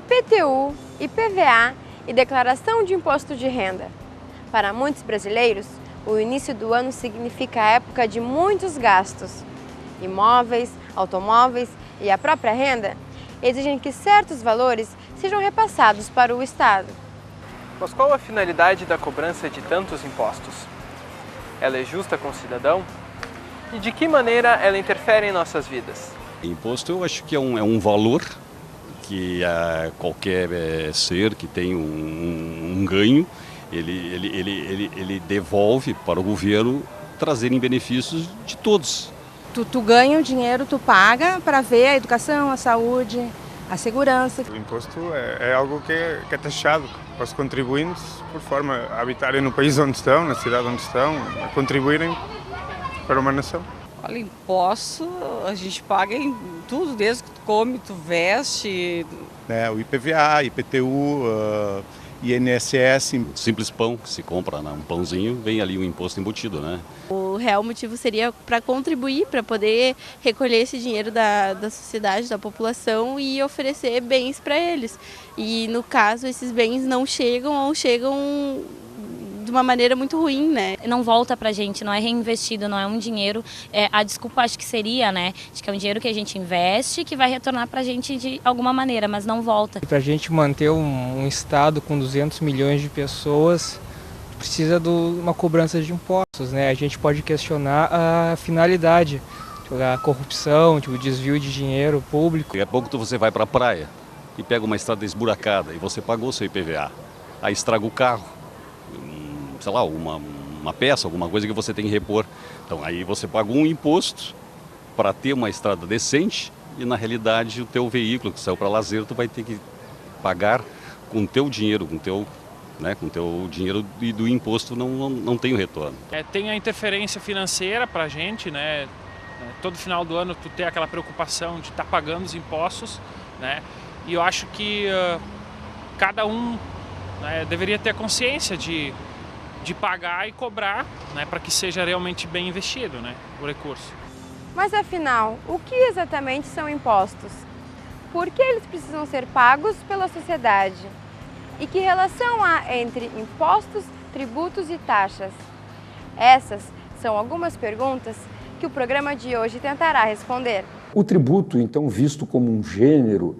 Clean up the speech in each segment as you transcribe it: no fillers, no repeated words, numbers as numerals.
IPTU, IPVA e declaração de imposto de renda. Para muitos brasileiros, o início do ano significa a época de muitos gastos. Imóveis, automóveis e a própria renda exigem que certos valores sejam repassados para o Estado. Mas qual a finalidade da cobrança de tantos impostos? Ela é justa com o cidadão? E de que maneira ela interfere em nossas vidas? Imposto eu acho que é um valor que qualquer ser que tem um ganho, ele devolve para o governo trazerem benefícios de todos. Tu ganha o dinheiro, tu paga para ver a educação, a saúde, a segurança. O imposto é algo que é taxado para os contribuintes por forma a habitarem no país onde estão, na cidade onde estão, a contribuírem para uma nação. Olha, imposto a gente paga em tudo, desde que tu come, tu veste. O IPVA, IPTU, INSS. Simples pão que se compra, né? Um pãozinho, vem ali um imposto embutido, né? O real motivo seria para contribuir, para poder recolher esse dinheiro da sociedade, da população e oferecer bens para eles. E no caso, esses bens não chegam ou chegam de uma maneira muito ruim, né? Não volta pra gente, não é reinvestido, não é um dinheiro, a desculpa acho que seria, né, de que é um dinheiro que a gente investe que vai retornar pra gente de alguma maneira, mas não volta. Pra gente manter um estado com 200 milhões de pessoas, precisa de uma cobrança de impostos, né? A gente pode questionar a finalidade, a corrupção, o desvio de dinheiro público. Daqui a pouco você vai pra praia e pega uma estrada esburacada e você pagou seu IPVA, aí estraga o carro. Sei lá, uma peça, alguma coisa que você tem que repor. Então aí você pagou um imposto para ter uma estrada decente e na realidade o teu veículo que saiu para lazer tu vai ter que pagar com o teu dinheiro, com o teu dinheiro e do imposto não tem o retorno. Tem a interferência financeira para a gente, né? Todo final do ano tu tem aquela preocupação de estar pagando os impostos, né? E eu acho que cada um, né, deveria ter a consciência de pagar e cobrar, né, para que seja realmente bem investido, né, o recurso. Mas afinal, o que exatamente são impostos? Por que eles precisam ser pagos pela sociedade? E que relação há entre impostos, tributos e taxas? Essas são algumas perguntas que o programa de hoje tentará responder. O tributo, então, visto como um gênero,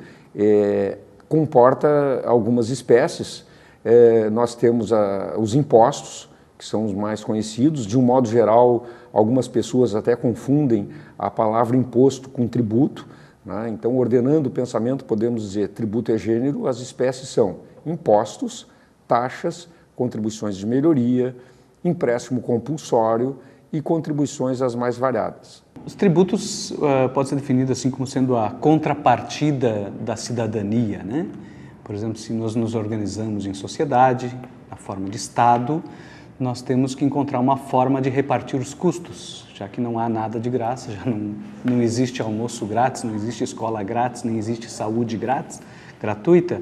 comporta algumas espécies. Nós temos os impostos, que são os mais conhecidos. De um modo geral, algumas pessoas até confundem a palavra imposto com tributo, né? Então, ordenando o pensamento, podemos dizer tributo é gênero, as espécies são impostos, taxas, contribuições de melhoria, empréstimo compulsório e contribuições as mais variadas. Os tributos podem ser definidos assim como sendo a contrapartida da cidadania, né? Por exemplo, se nós nos organizamos em sociedade, na forma de Estado, nós temos que encontrar uma forma de repartir os custos, já que não há nada de graça, já não existe almoço grátis, não existe escola grátis, nem existe saúde grátis, gratuita.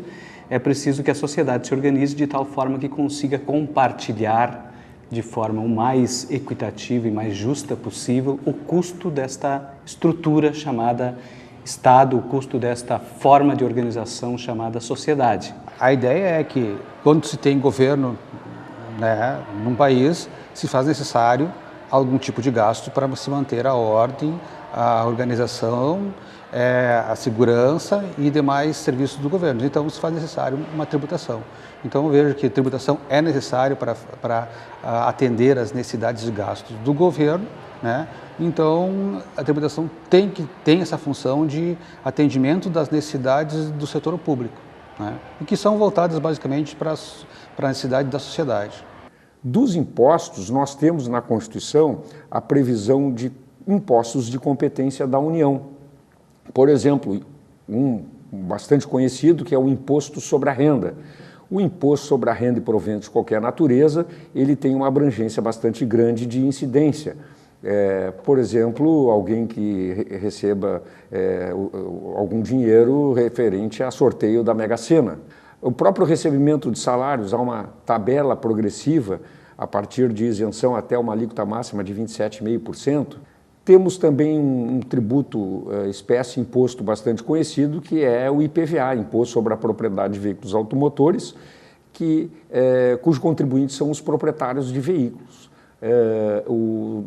É preciso que a sociedade se organize de tal forma que consiga compartilhar de forma o mais equitativa e mais justa possível o custo desta estrutura chamada Estado, o custo desta forma de organização chamada sociedade. A ideia é que, quando se tem governo, né, num país, se faz necessário algum tipo de gasto para se manter a ordem, a organização, a segurança e demais serviços do governo. Então, se faz necessário uma tributação. Então, eu vejo que a tributação é necessária para atender às necessidades de gastos do governo, né? Então, a tributação tem essa função de atendimento das necessidades do setor público, né? E que são voltadas basicamente para a necessidade da sociedade. Dos impostos, nós temos na Constituição a previsão de impostos de competência da União. Por exemplo, um bastante conhecido que é o imposto sobre a renda. O imposto sobre a renda e proventos de qualquer natureza, ele tem uma abrangência bastante grande de incidência. Por exemplo, alguém que receba algum dinheiro referente a sorteio da Mega Sena. O próprio recebimento de salários, há uma tabela progressiva a partir de isenção até uma alíquota máxima de 27,5%. Temos também um tributo, espécie imposto bastante conhecido, que é o IPVA, Imposto sobre a Propriedade de Veículos Automotores, cujo contribuinte são os proprietários de veículos.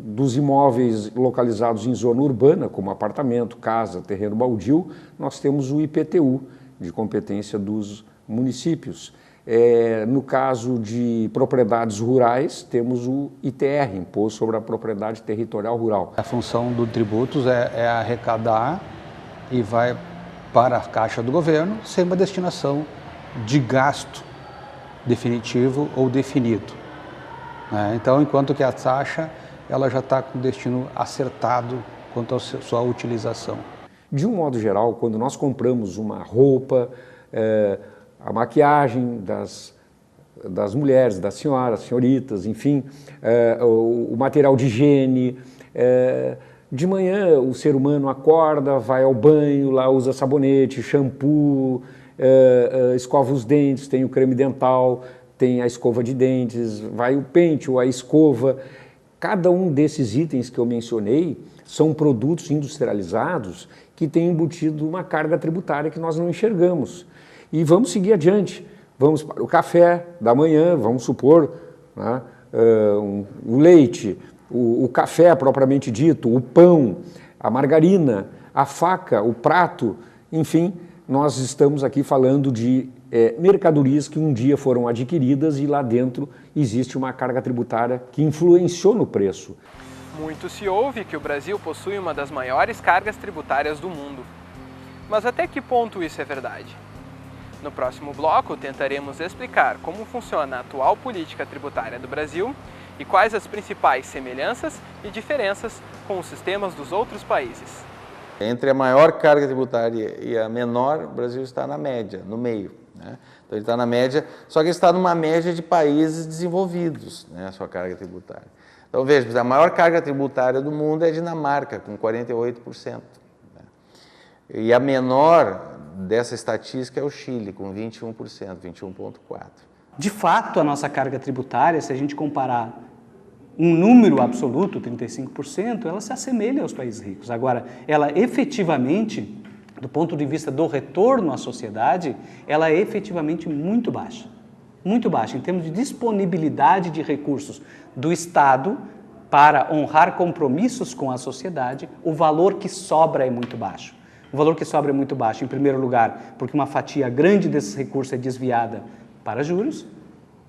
Dos imóveis localizados em zona urbana, como apartamento, casa, terreno baldio, nós temos o IPTU, de competência dos municípios. No caso de propriedades rurais, temos o ITR, Imposto sobre a Propriedade Territorial Rural. A função do tributos é arrecadar e vai para a caixa do governo sem uma destinação de gasto definitivo ou definido. Então, enquanto que a taxa ela já está com o destino acertado quanto à sua utilização. De um modo geral, quando nós compramos uma roupa, a maquiagem das mulheres, das senhoras, senhoritas, enfim, o material de higiene. De manhã o ser humano acorda, vai ao banho, lá usa sabonete, shampoo, escova os dentes, tem o creme dental, tem a escova de dentes, vai o pente ou a escova. Cada um desses itens que eu mencionei são produtos industrializados que têm embutido uma carga tributária que nós não enxergamos. E vamos seguir adiante, vamos para o café da manhã, vamos supor, né, o leite, o café propriamente dito, o pão, a margarina, a faca, o prato, enfim, nós estamos aqui falando de mercadorias que um dia foram adquiridas e lá dentro existe uma carga tributária que influenciou no preço. Muito se ouve que o Brasil possui uma das maiores cargas tributárias do mundo. Mas até que ponto isso é verdade? No próximo bloco, tentaremos explicar como funciona a atual política tributária do Brasil e quais as principais semelhanças e diferenças com os sistemas dos outros países. Entre a maior carga tributária e a menor, o Brasil está na média, no meio. Né? Então ele está na média, só que ele está numa média de países desenvolvidos, né, a sua carga tributária. Então veja, a maior carga tributária do mundo é a Dinamarca, com 48%. Né? E a menor dessa estatística é o Chile, com 21%, 21,4%. De fato, a nossa carga tributária, se a gente comparar um número absoluto, 35%, ela se assemelha aos países ricos. Agora, ela efetivamente, do ponto de vista do retorno à sociedade, ela é efetivamente muito baixa. Muito baixa, em termos de disponibilidade de recursos do Estado para honrar compromissos com a sociedade, o valor que sobra é muito baixo. O valor que sobra é muito baixo, em primeiro lugar, porque uma fatia grande desses recursos é desviada para juros,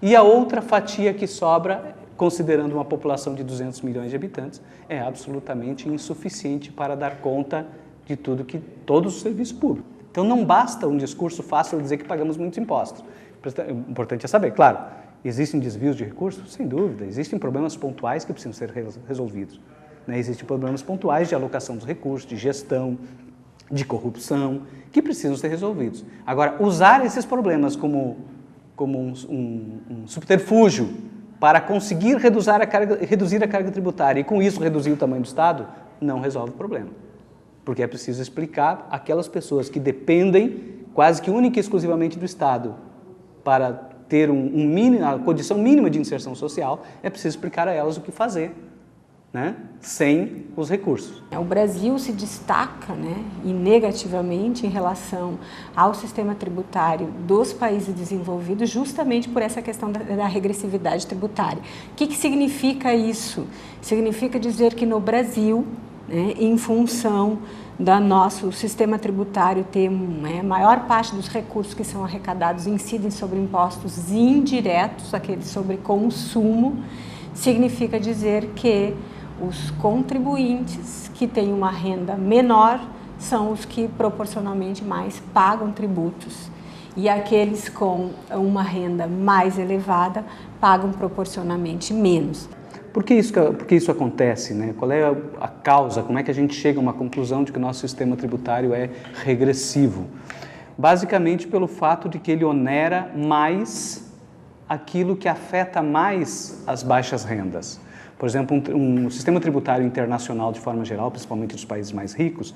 e a outra fatia que sobra, considerando uma população de 200 milhões de habitantes, é absolutamente insuficiente para dar conta de todos os serviços públicos. Então não basta um discurso fácil de dizer que pagamos muitos impostos. O importante é saber, claro, existem desvios de recursos? Sem dúvida, existem problemas pontuais que precisam ser resolvidos. Né? Existem problemas pontuais de alocação dos recursos, de gestão, de corrupção, que precisam ser resolvidos. Agora, usar esses problemas como um subterfúgio para conseguir reduzir a carga tributária e, com isso, reduzir o tamanho do Estado, não resolve o problema. Porque é preciso explicar àquelas pessoas que dependem quase que única e exclusivamente do Estado para ter a condição mínima de inserção social, é preciso explicar a elas o que fazer, né, sem os recursos. O Brasil se destaca, né, e negativamente em relação ao sistema tributário dos países desenvolvidos justamente por essa questão da regressividade tributária. O que significa isso? Significa dizer que no Brasil, né, em função do nosso sistema tributário ter maior parte dos recursos que são arrecadados incidem sobre impostos indiretos, aqueles sobre consumo, significa dizer que os contribuintes que têm uma renda menor são os que proporcionalmente mais pagam tributos e aqueles com uma renda mais elevada pagam proporcionalmente menos. Por que isso acontece, né? Qual é a causa? Como é que a gente chega a uma conclusão de que o nosso sistema tributário é regressivo? Basicamente pelo fato de que ele onera mais aquilo que afeta mais as baixas rendas. Por exemplo, um sistema tributário internacional de forma geral, principalmente dos países mais ricos,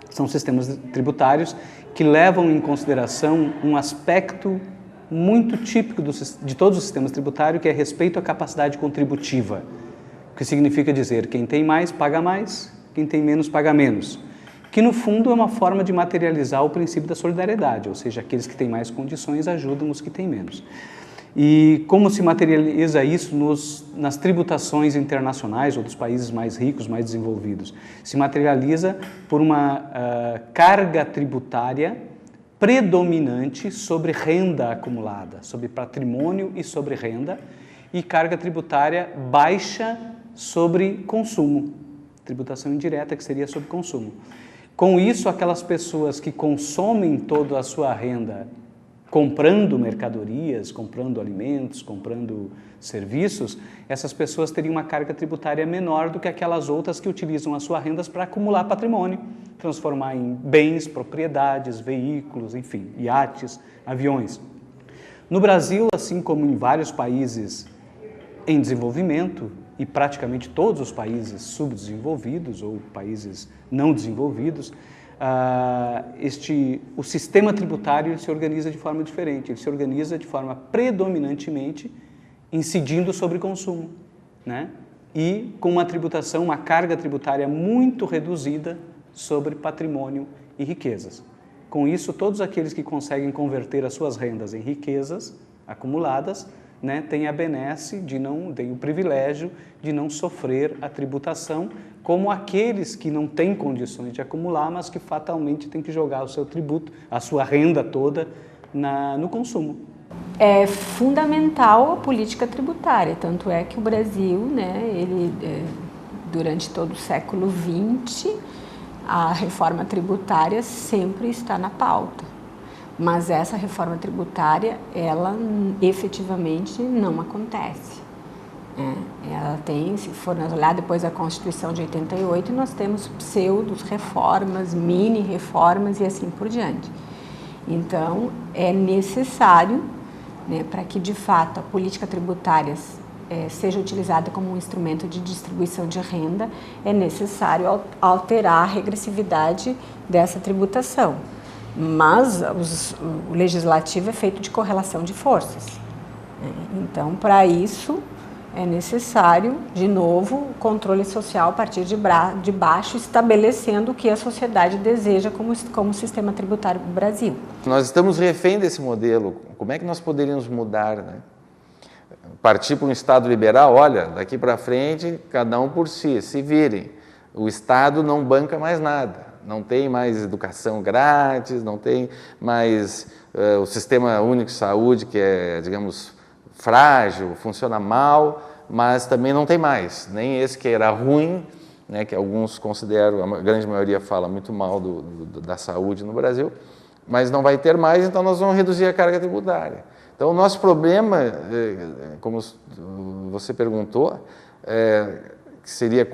são sistemas tributários que levam em consideração um aspecto muito típico de todos os sistemas tributários, que é respeito à capacidade contributiva, o que significa dizer quem tem mais paga mais, quem tem menos paga menos. Que no fundo é uma forma de materializar o princípio da solidariedade, ou seja, aqueles que têm mais condições ajudam os que têm menos. E como se materializa isso nas tributações internacionais ou dos países mais ricos, mais desenvolvidos? Se materializa por uma carga tributária predominante sobre renda acumulada, sobre patrimônio e sobre renda, e carga tributária baixa sobre consumo, tributação indireta que seria sobre consumo. Com isso, aquelas pessoas que consomem toda a sua renda comprando mercadorias, comprando alimentos, comprando serviços, essas pessoas teriam uma carga tributária menor do que aquelas outras que utilizam as suas rendas para acumular patrimônio, transformar em bens, propriedades, veículos, enfim, iates, aviões. No Brasil, assim como em vários países em desenvolvimento, e praticamente todos os países subdesenvolvidos ou países não desenvolvidos, o sistema tributário se organiza de forma diferente, ele se organiza de forma predominantemente incidindo sobre consumo, né? E com uma tributação, uma carga tributária muito reduzida sobre patrimônio e riquezas. Com isso, todos aqueles que conseguem converter as suas rendas em riquezas acumuladas, né, têm a benesse têm o privilégio de não sofrer a tributação, como aqueles que não têm condições de acumular, mas que fatalmente têm que jogar o seu tributo, a sua renda toda, no consumo. É fundamental a política tributária, tanto é que o Brasil, né, durante todo o século XX, a reforma tributária sempre está na pauta. Mas essa reforma tributária, ela efetivamente não acontece. Ela tem, se for nós olhar depois da Constituição de 88, nós temos pseudo-reformas, mini-reformas e assim por diante. Então, é necessário, né, para que de fato a política tributária seja utilizada como um instrumento de distribuição de renda, é necessário alterar a regressividade dessa tributação. Mas o legislativo é feito de correlação de forças. Então, para isso, é necessário, de novo, o controle social a partir de baixo, estabelecendo o que a sociedade deseja como sistema tributário do Brasil. Nós estamos refém desse modelo. Como é que nós poderíamos mudar, né? Partir para um Estado liberal, olha, daqui para frente, cada um por si, se virem. O Estado não banca mais nada. Não tem mais educação grátis, não tem mais o Sistema Único de Saúde, que é, digamos, frágil, funciona mal, mas também não tem mais. Nem esse que era ruim, né, que alguns consideram, a grande maioria fala muito mal da saúde no Brasil, mas não vai ter mais, então nós vamos reduzir a carga tributária. Então, o nosso problema, como você perguntou, que seria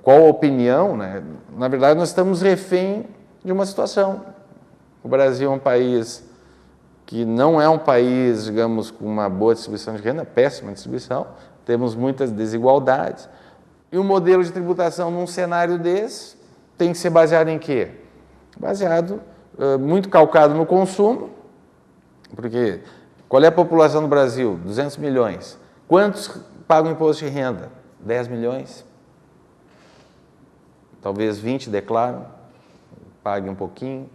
qual a opinião, né? Na verdade, nós estamos refém de uma situação. O Brasil é um país que não é um país, digamos, com uma boa distribuição de renda, péssima distribuição, temos muitas desigualdades, e o modelo de tributação num cenário desse tem que ser baseado em quê? Baseado, muito calcado no consumo, porque qual é a população do Brasil? 200 milhões. Quantos pagam imposto de renda? 10 milhões, talvez 20 declaram, paguem um pouquinho,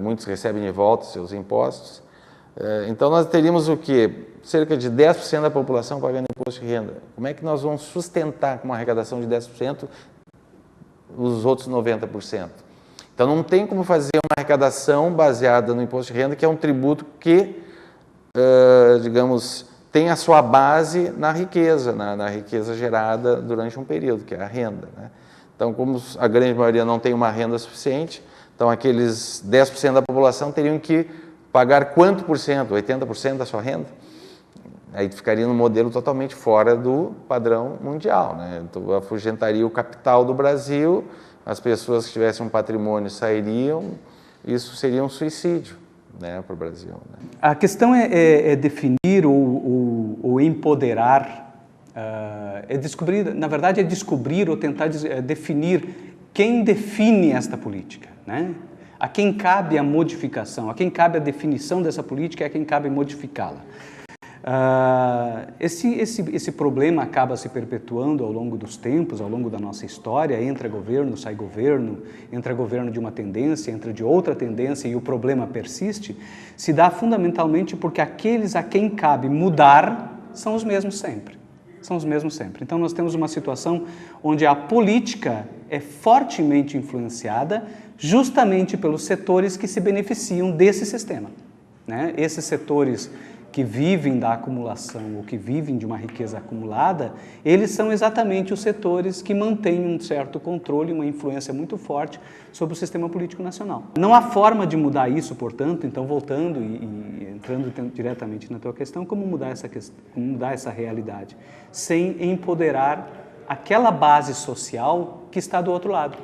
muitos recebem de volta seus impostos. Então, nós teríamos o quê? Cerca de 10% da população pagando imposto de renda. Como é que nós vamos sustentar com uma arrecadação de 10% os outros 90%? Então, não tem como fazer uma arrecadação baseada no imposto de renda, que é um tributo que, digamos, tem a sua base na riqueza, na riqueza gerada durante um período, que é a renda, né? Então, como a grande maioria não tem uma renda suficiente, então aqueles 10% da população teriam que pagar quanto por cento? 80% da sua renda? Aí ficaria num modelo totalmente fora do padrão mundial, né? Então, afugentaria o capital do Brasil, as pessoas que tivessem um patrimônio sairiam, isso seria um suicídio, né, para o Brasil, né? A questão é definir ou empoderar, descobrir, na verdade é descobrir ou tentar definir quem define esta política, né? A quem cabe a modificação, a quem cabe a definição dessa política e a quem cabe modificá-la. Esse problema acaba se perpetuando ao longo dos tempos, ao longo da nossa história, entra governo, sai governo, entra governo de uma tendência, entra de outra tendência e o problema persiste, se dá fundamentalmente porque aqueles a quem cabe mudar são os mesmos sempre. São os mesmos sempre. Então nós temos uma situação onde a política é fortemente influenciada justamente pelos setores que se beneficiam desse sistema, né? Esses setores que vivem da acumulação ou que vivem de uma riqueza acumulada, eles são exatamente os setores que mantêm um certo controle, uma influência muito forte sobre o sistema político nacional. Não há forma de mudar isso, portanto, então voltando e entrando diretamente na tua questão, como mudar essa realidade, sem empoderar aquela base social que está do outro lado.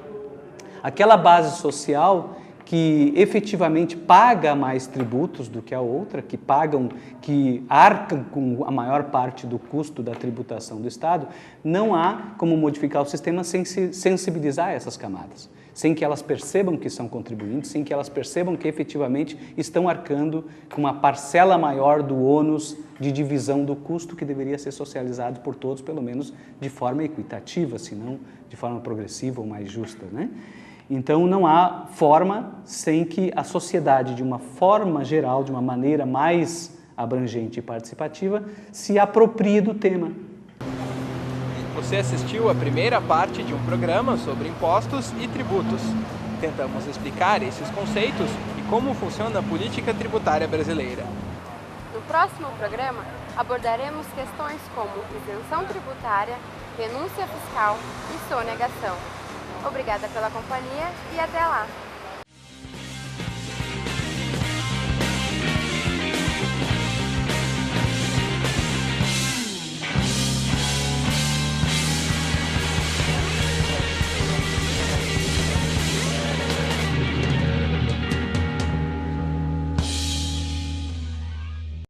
Aquela base social que efetivamente paga mais tributos do que a outra, que arcam com a maior parte do custo da tributação do Estado, não há como modificar o sistema sem sensibilizar essas camadas, sem que elas percebam que são contribuintes, sem que elas percebam que efetivamente estão arcando com uma parcela maior do ônus de divisão do custo que deveria ser socializado por todos, pelo menos de forma equitativa, se não de forma progressiva ou mais justa, né? Então, não há forma sem que a sociedade, de uma forma geral, de uma maneira mais abrangente e participativa, se aproprie do tema. Você assistiu a primeira parte de um programa sobre impostos e tributos. Tentamos explicar esses conceitos e como funciona a política tributária brasileira. No próximo programa, abordaremos questões como isenção tributária, renúncia fiscal e sonegação. Obrigada pela companhia e até lá!